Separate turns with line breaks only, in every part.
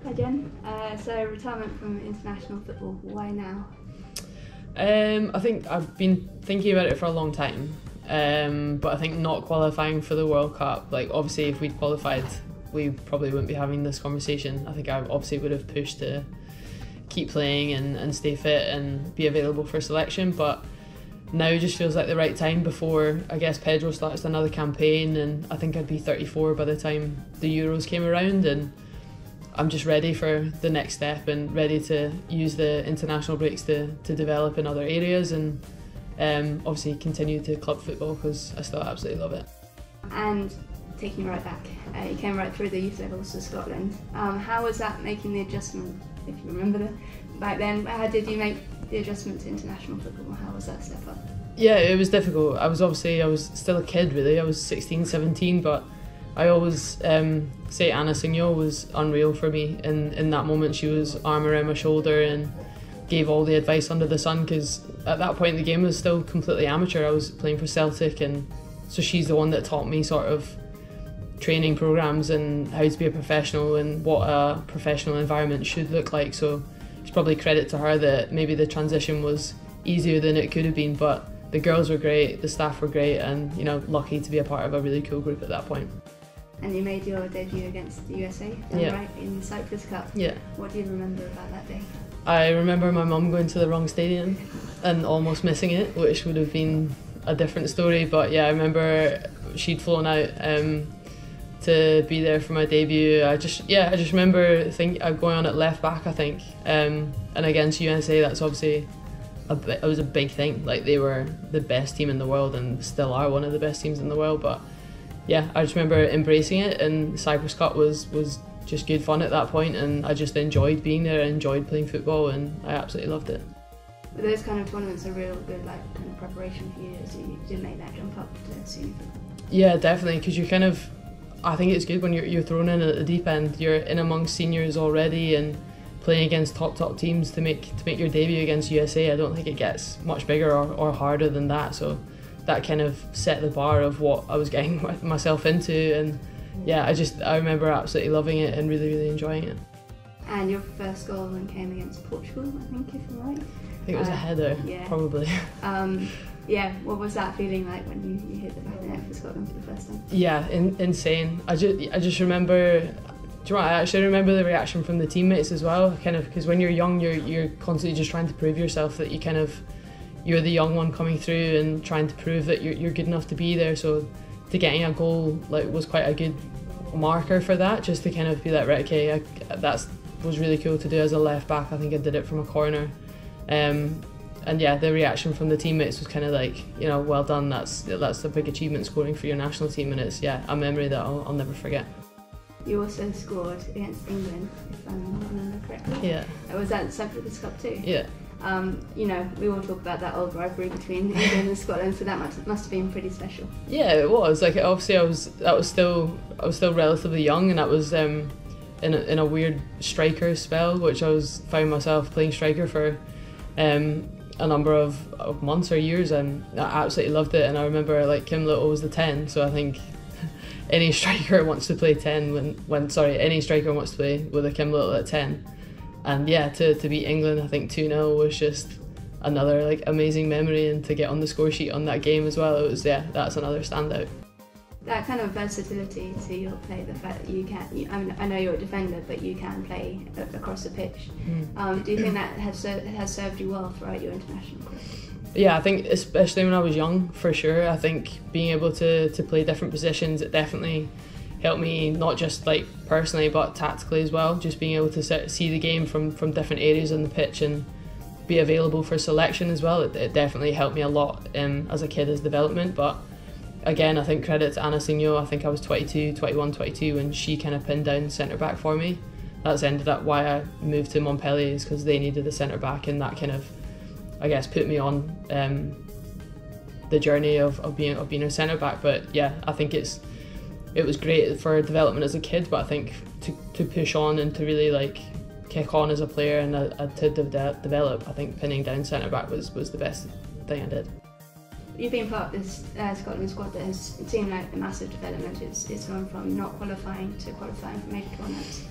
Hi Jen. So retirement from international football, why now?
I think I've been thinking about it for a long time, but I think not qualifying for the World Cup, like obviously if we'd qualified we probably wouldn't be having this conversation. I think I obviously would have pushed to keep playing and stay fit and be available for selection, but now just feels like the right time before I guess Pedro starts another campaign, and I think I'd be 34 by the time the Euros came around, and I'm just ready for the next step and ready to use the international breaks to develop in other areas and obviously continue to club football because I still absolutely love it.
And taking you right back, you came right through the youth levels to Scotland. How was that making the adjustment, if you remember back then? How did you make the adjustment to international football? How was that step up?
Yeah, it was difficult. I was still a kid really. I was 16, 17, but I always say Anna Signor was unreal for me. In that moment, she was arm around my shoulder and gave all the advice under the sun, because at that point the game was still completely amateur. I was playing for Celtic, and so she's the one that taught me sort of training programs and how to be a professional and what a professional environment should look like. So it's probably credit to her that maybe the transition was easier than it could have been, but the girls were great, the staff were great, and lucky to be a part of a really cool group at that point.
And you made your debut against the USA, right, in the Cyprus Cup.
Yeah.
What do you remember about that day?
I remember my mum going to the wrong stadium and almost missing it, which would have been a different story. But yeah, I remember she'd flown out to be there for my debut. I just remember going on at left back, I think, and against USA, that's obviously it was a big thing. Like, they were the best team in the world and still are one of the best teams in the world. But yeah, I just remember embracing it, and Cyprus Cup was just good fun at that point, and I just enjoyed being there, I enjoyed playing football, and I absolutely loved it.
But those kind of tournaments are real good, like, kind of preparation for you, so you did make that jump up to senior football. Yeah,
definitely, because you're I think it's good when you're thrown in at the deep end. You're in amongst seniors already and playing against top teams to make your debut against USA. I don't think it gets much bigger or harder than that. So that kind of set the bar of what I was getting myself into, and yeah, I remember absolutely loving it and really enjoying it.
And your first goal then came against Portugal, I think, if I'm right?
I think it was a header, yeah. Probably.
Yeah, what was that feeling like when you hit the back of the net for Scotland for the first time?
Yeah, insane. I just remember. Do you know what, I actually remember the reaction from the teammates as well, kind of, because when you're young, you're constantly just trying to prove yourself that you're the young one coming through and trying to prove that you're good enough to be there. So to getting a goal was quite a good marker for that, just to kind of be like, right, okay, that was really cool to do as a left back. I think I did it from a corner, and yeah, the reaction from the teammates was kind of like, well done. That's a big achievement, scoring for your national team, and it's a memory that I'll never forget.
You also scored against England, if I remember correctly.
Yeah.
Was that Cyprus Cup too?
Yeah.
We all talk about that old rivalry between England and Scotland, so that must have been pretty special.
Yeah, it was. Like, obviously, I was still relatively young, and that was in a weird striker spell, which I found myself playing striker for a number of months or years, and I absolutely loved it. And I remember, like, Kim Little was the 10, so I think any striker wants to play 10 any striker wants to play with a Kim Little at 10. And yeah, to beat England, I think 2-0 was just another like amazing memory, and to get on the score sheet on that game as well, it was that's another standout.
That kind of versatility to your play, the fact that I know you're a defender, but you can play across the pitch. Do you think that has served you well throughout your international career? Yeah,
I think especially when I was young, for sure. I think being able to play different positions, it definitely helped me, not just like personally but tactically as well. Just being able to see the game from different areas on the pitch and be available for selection as well. It definitely helped me a lot as a kid, as development. But again, I think credit to Anna Signor. I think I was 22 when she kind of pinned down centre back for me. That's ended up why I moved to Montpellier, is because they needed a centre back, and that kind of, I guess, put me on the journey of being a centre back. But yeah, I think it was great for development as a kid, but I think to push on and to really like kick on as a player and to develop, I think pinning down centre back was the best thing I did.
You've been part of this Scotland squad that has seemed like a massive development. It's gone from not qualifying to qualifying for major tournaments.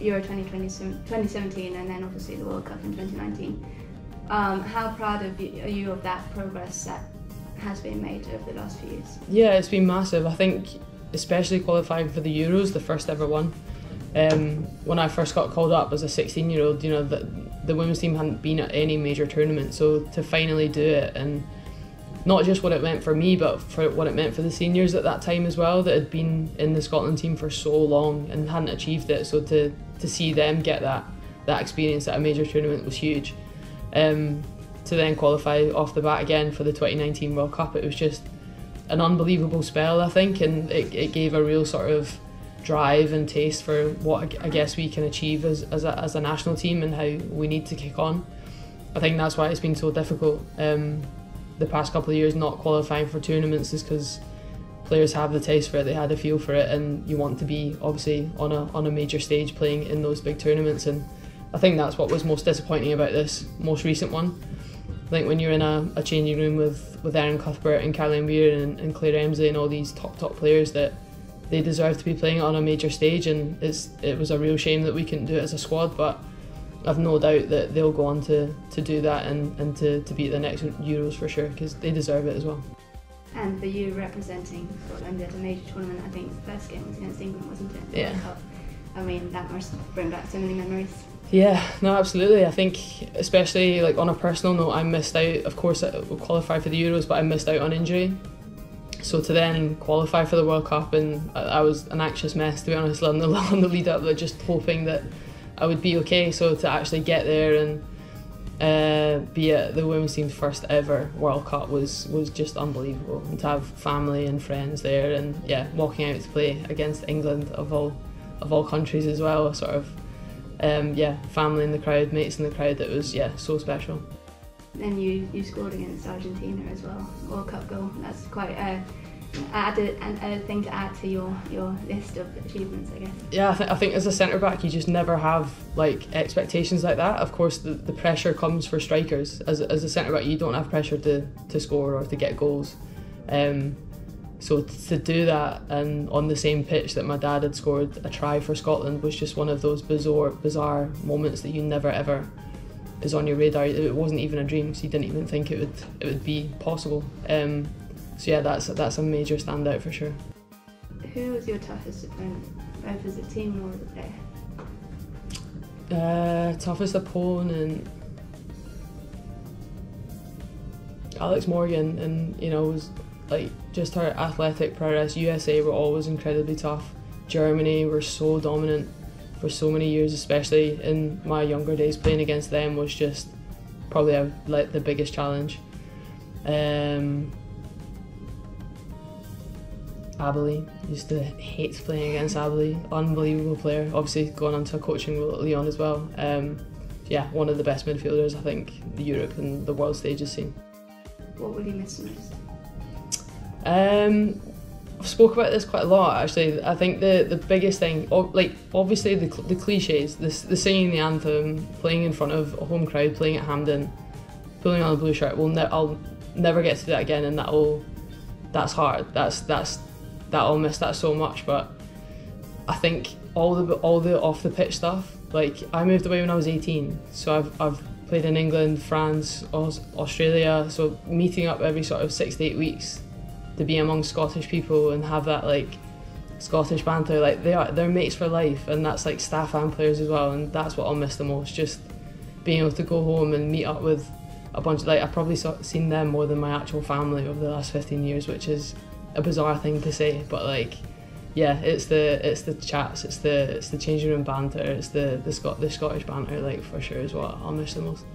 Euro 2017 and then obviously the World Cup in 2019. How proud are you of that progress that has been made over the last few years?
Yeah, it's been massive. I think especially qualifying for the Euros, the first ever one. When I first got called up as a 16-year-old, you know, the women's team hadn't been at any major tournament, so to finally do it, and not just what it meant for me, but for what it meant for the seniors at that time as well, that had been in the Scotland team for so long and hadn't achieved it. So to see them get that experience at a major tournament was huge. To then qualify off the bat again for the 2019 World Cup, it was just an unbelievable spell, I think, and it gave a real sort of drive and taste for what I guess we can achieve as a national team and how we need to kick on. I think that's why it's been so difficult the past couple of years not qualifying for tournaments, is because players have the taste for it, they had a feel for it, and you want to be obviously on a major stage playing in those big tournaments. And I think that's what was most disappointing about this most recent one. I think when you're in a changing room with Erin Cuthbert and Caroline Weir and Claire Emsley and all these top players, that they deserve to be playing on a major stage, and it was a real shame that we couldn't do it as a squad, but I've no doubt that they'll go on to do that and to beat the next Euros for sure, because they deserve it as well.
And for you representing Scotland at a major tournament, I think the first game was against England, wasn't it?
Yeah.
World Cup. I mean, that must bring back so many memories.
Yeah, no, absolutely. I think especially like on a personal note, I missed out. Of course, I qualified for the Euros, but I missed out on injury. So to then qualify for the World Cup, and I was an anxious mess, to be honest, on the lead up, like just hoping that I would be okay. So to actually get there and be at the women's team's first ever World Cup was just unbelievable. And to have family and friends there, and yeah, walking out to play against England of all countries as well, sort of family in the crowd, mates in the crowd, it was so special.
Then you scored against Argentina as well, World Cup goal. That's quite a thing to add to your list of achievements, I guess. Yeah,
I think as a centre back you just never have like expectations like that. Of course the pressure comes for strikers. As a centre back you don't have pressure to score or to get goals. So to do that, and on the same pitch that my dad had scored a try for Scotland, was just one of those bizarre moments that you never ever is on your radar. It wasn't even a dream, so you didn't even think it would be possible. So yeah, that's a major standout for sure.
Who was your toughest opponent, both as a team or as a player?
Toughest opponent, Alex Morgan, and you know, was like just her athletic prowess. USA were always incredibly tough. Germany were so dominant for so many years, especially in my younger days. Playing against them was just probably like the biggest challenge. Abilene, used to hate playing against Abilene. Unbelievable player. Obviously going on to a coaching role at Lyon as well. One of the best midfielders I think Europe and the world stage has seen.
What will you miss most?
I've spoke about this quite a lot actually. I think the biggest thing, like obviously the cliches, the singing the anthem, playing in front of a home crowd, playing at Hampden, pulling on a blue shirt. I'll never get to do that again, and that's hard. I'll miss that so much. But I think all the off the pitch stuff. Like I moved away when I was 18, so I've played in England, France, Australia. So meeting up every sort of 6 to 8 weeks to be among Scottish people and have that like Scottish banter, like they're mates for life, and that's like staff and players as well, and that's what I'll miss the most. Just being able to go home and meet up with a bunch of, like, I've probably seen them more than my actual family over the last 15 years, which is a bizarre thing to say, but like yeah, it's the chats, it's the changing room banter, it's the Scottish banter, like for sure is what I'll miss the most.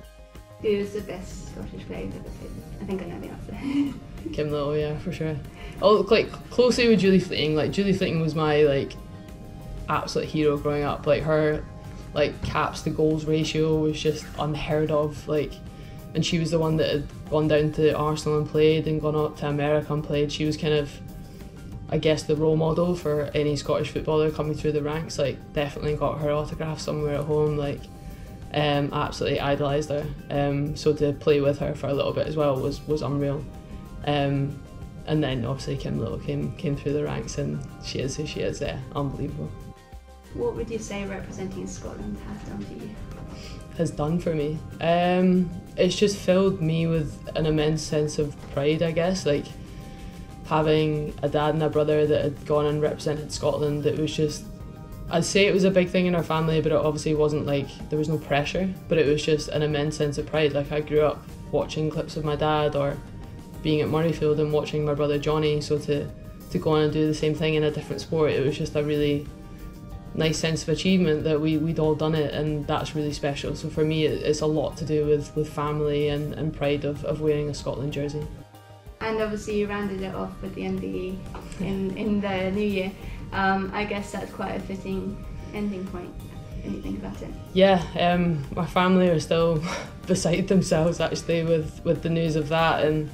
Who is the best Scottish player you've ever played with? I think I know the answer.
Kim Little, yeah, for sure. Oh, like closely with Julie Fleeting. Like Julie Fleeting was my like absolute hero growing up. Like her like caps to goals ratio was just unheard of. Like, and she was the one that had gone down to Arsenal and played, and gone up to America and played. She was kind of, I guess, the role model for any Scottish footballer coming through the ranks. Like definitely got her autograph somewhere at home. Like absolutely idolised her. So to play with her for a little bit as well was unreal. And then obviously Kim Little came through the ranks, and she is who she is there. Unbelievable.
What would you say representing Scotland has done for you?
Has done for me? It's just filled me with an immense sense of pride, I guess. Like, having a dad and a brother that had gone and represented Scotland, it was just, I'd say it was a big thing in our family, but it obviously wasn't like, there was no pressure, but it was just an immense sense of pride. Like, I grew up watching clips of my dad or being at Murrayfield and watching my brother Johnny, so to go on and do the same thing in a different sport, it was just a really nice sense of achievement that we'd all done it, and that's really special. So for me, it's a lot to do with family and pride of wearing a Scotland jersey.
And obviously you rounded it off with the MBE in the new year. I guess that's quite a fitting ending point when you think about it.
Yeah, my family are still beside themselves actually with the news of that, and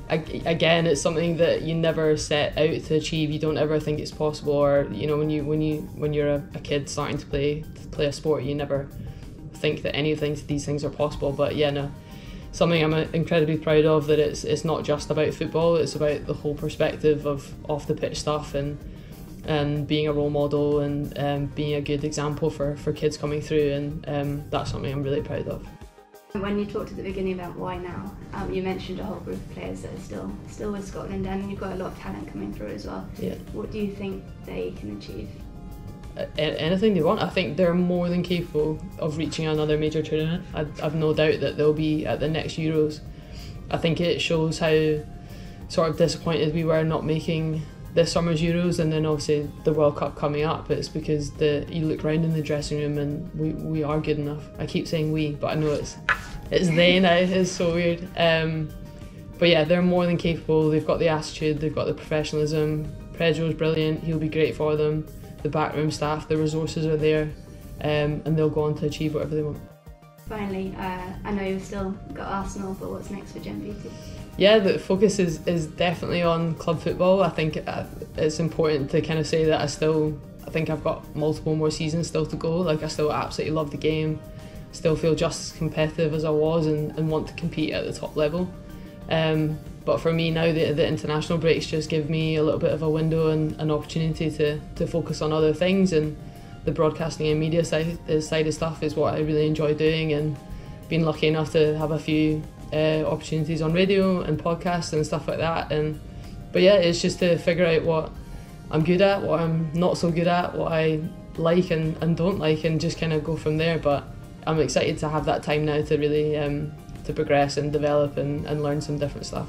again, it's something that you never set out to achieve. You don't ever think it's possible, or you know, when you're a kid starting to play a sport, you never think that any of these things are possible. But yeah, no, something I'm incredibly proud of, that it's not just about football, it's about the whole perspective of off the pitch stuff and being a role model and being a good example for kids coming through, and that's something I'm really proud of.
When you talked at the beginning about why now, you mentioned a whole group of players that are still with Scotland, and you've got a lot of talent coming through as well.
Yeah.
What do you think they can achieve?
Anything they want. I think they're more than capable of reaching another major tournament. I've no doubt that they'll be at the next Euros. I think it shows how sort of disappointed we were not making this summer's Euros, and then obviously the World Cup coming up. It's because you look around in the dressing room and we are good enough. I keep saying we, but I know it's they now. It's so weird. But yeah, they're more than capable. They've got the attitude, they've got the professionalism. Pedro's brilliant, he'll be great for them. The backroom staff, the resources are there, and they'll go on to achieve whatever they want.
Finally, I know you've still got Arsenal, but what's next for Jen Beattie?
Yeah, the focus is definitely on club football. I think it's important to kind of say that I think I've got multiple more seasons still to go. Like, I still absolutely love the game, still feel just as competitive as I was, and want to compete at the top level. But for me now, the international breaks just give me a little bit of a window and an opportunity to focus on other things, and the broadcasting and media side of stuff is what I really enjoy doing, and been lucky enough to have a few opportunities on radio and podcasts and stuff like that. But yeah, it's just to figure out what I'm good at, what I'm not so good at, what I like and don't like, and just kind of go from there. But I'm excited to have that time now to really to progress and develop and learn some different stuff.